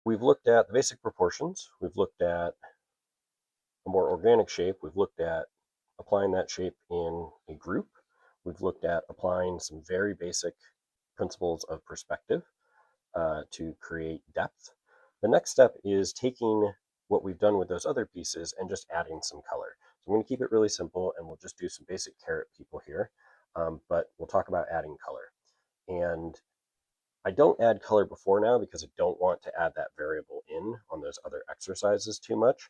we've looked at the basic proportions, we've looked at a more organic shape, we've looked at applying that shape in a group, we've looked at applying some very basic principles of perspective to create depth. The next step is taking what we've done with those other pieces and just adding some color. So I'm going to keep it really simple and we'll just do some basic carrot people here, but we'll talk about adding color. And I don't add color before now because I don't want to add that variable in on those other exercises too much,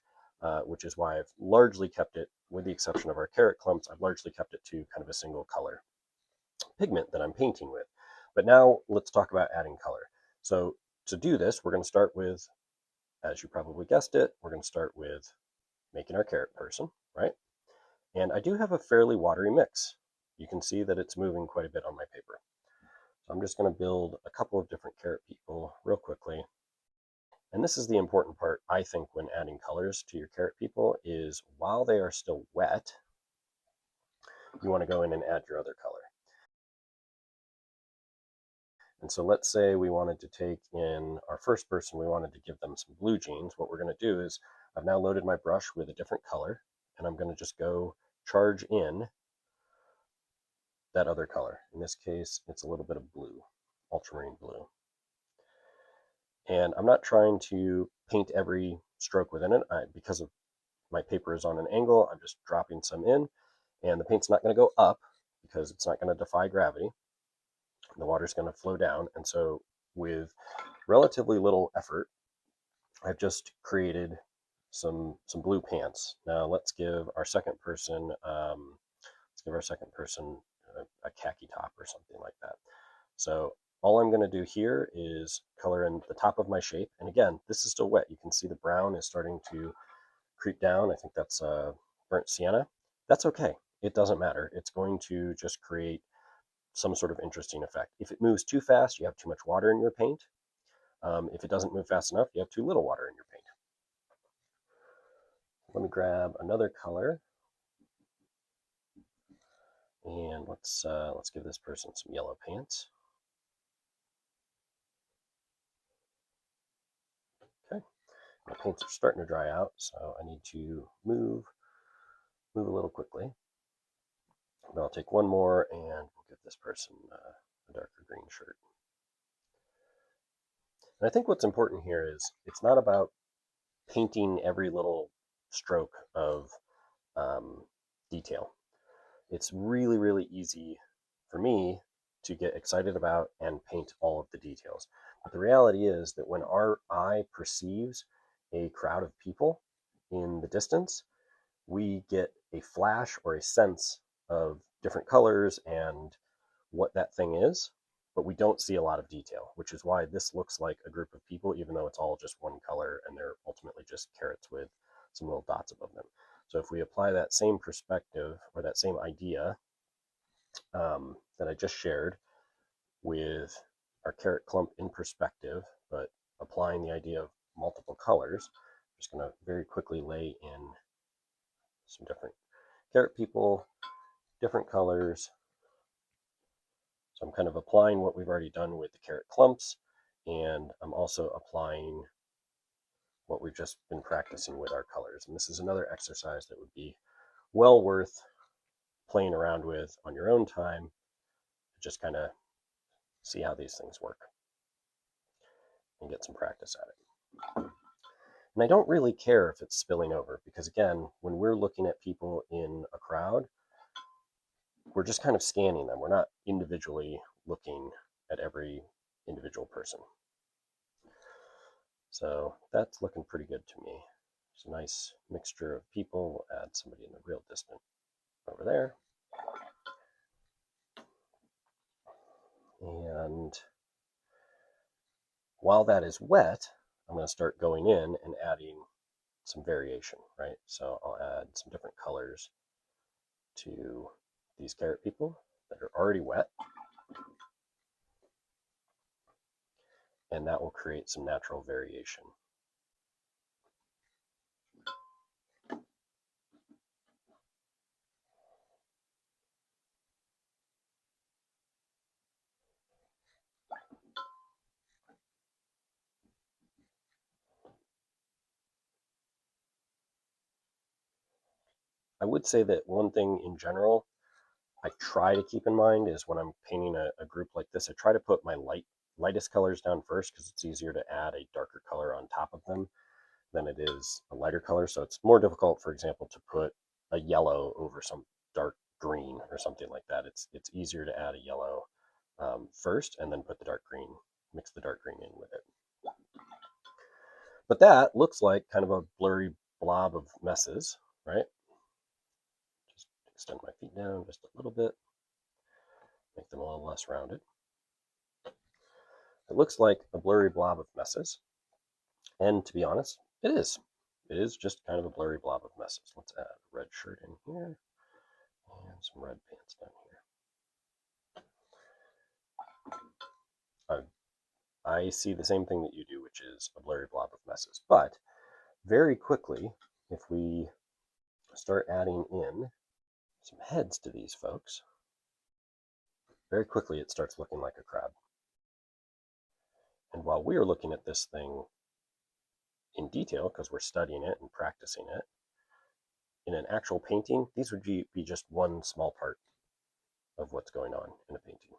which is why I've largely kept it, with the exception of our carrot clumps, I've largely kept it to kind of a single color pigment that I'm painting with. But now let's talk about adding color. So to do this, we're going to start with, as you probably guessed it, we're going to start with making our carrot person, right? And I do have a fairly watery mix. You can see that it's moving quite a bit on my paper. So I'm just going to build a couple of different carrot people real quickly. And this is the important part, I think, when adding colors to your carrot people, is while they are still wet, you want to go in and add your other color. And so let's say we wanted to take in our first person, we wanted to give them some blue jeans. What we're going to do is I've now loaded my brush with a different color, and I'm going to just go charge in that other color. In this case, it's a little bit of blue, ultramarine blue. And I'm not trying to paint every stroke within it. Because of my paper is on an angle, I'm just dropping some in, and the paint's not going to go up because it's not going to defy gravity. The water's going to flow down, and so with relatively little effort, I've just created some blue pants. Now let's give our second person a khaki top or something like that. So all I'm going to do here is color in the top of my shape, and again, this is still wet. You can see the brown is starting to creep down. I think that's burnt sienna. That's okay. It doesn't matter. It's going to just create some sort of interesting effect. If it moves too fast, you have too much water in your paint. If it doesn't move fast enough, you have too little water in your paint. Let me grab another color, and let's give this person some yellow pants. Okay, my paints are starting to dry out, so I need to move a little quickly. But I'll take one more, and we'll give this person a darker green shirt. And I think what's important here is it's not about painting every little stroke of detail. It's really, really easy for me to get excited about and paint all of the details. But the reality is that when our eye perceives a crowd of people in the distance, we get a flash or a sense of different colors and what that thing is, but we don't see a lot of detail, which is why this looks like a group of people, even though it's all just one color and they're ultimately just carrots with some little dots above them. So if we apply that same perspective or that same idea that I just shared with our carrot clump in perspective, but applying the idea of multiple colors, I'm just going to very quickly lay in some different carrot people, different colors. So I'm kind of applying what we've already done with the carrot clumps, and I'm also applying what we've just been practicing with our colors. And this is another exercise that would be well worth playing around with on your own time, just kind of see how these things work and get some practice at it. And I don't really care if it's spilling over, because again, when we're looking at people in a crowd, we're just kind of scanning them. We're not individually looking at every individual person. So that's looking pretty good to me. It's a nice mixture of people. We'll add somebody in the real distant over there. And while that is wet, I'm going to start going in and adding some variation, right? So I'll add some different colors to these carrot people that are already wet. And that will create some natural variation. I would say that one thing in general I try to keep in mind is when I'm painting a group like this, I try to put my lightest colors down first because it's easier to add a darker color on top of them than it is a lighter color. So it's more difficult, for example, to put a yellow over some dark green or something like that. It's easier to add a yellow first and then put the dark green, mix the dark green in with it. But that looks like kind of a blurry blob of messes, right? Just extend my feet down just a little bit, make them a little less rounded. It looks like a blurry blob of messes. And to be honest, it is. It is just kind of a blurry blob of messes. Let's add a red shirt in here and some red pants down here. I see the same thing that you do, which is a blurry blob of messes. But very quickly, if we start adding in some heads to these folks, very quickly it starts looking like a crab. And while we are looking at this thing in detail, because we're studying it and practicing it, in an actual painting, these would be just one small part of what's going on in a painting.